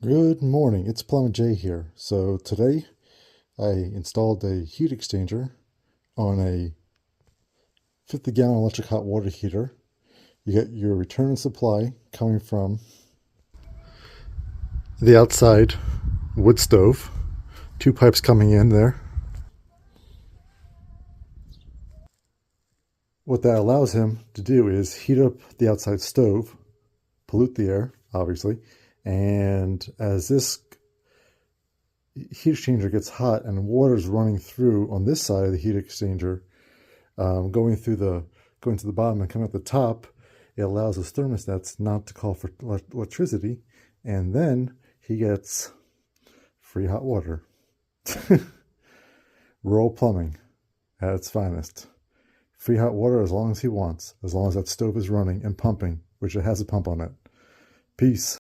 Good morning, it's Plumber Jay here. So today I installed a heat exchanger on a 50-gallon electric hot water heater. You get your return and supply coming from the outside wood stove, two pipes coming in there. What that allows him to do is heat up the outside stove, pollute the air, obviously, and as this heat exchanger gets hot and water is running through on this side of the heat exchanger, going to the bottom and coming at the top, it allows his thermostats not to call for electricity, and then he gets free hot water. Rural plumbing at its finest. Free hot water as long as he wants, as long as that stove is running and pumping, which it has a pump on it. Peace.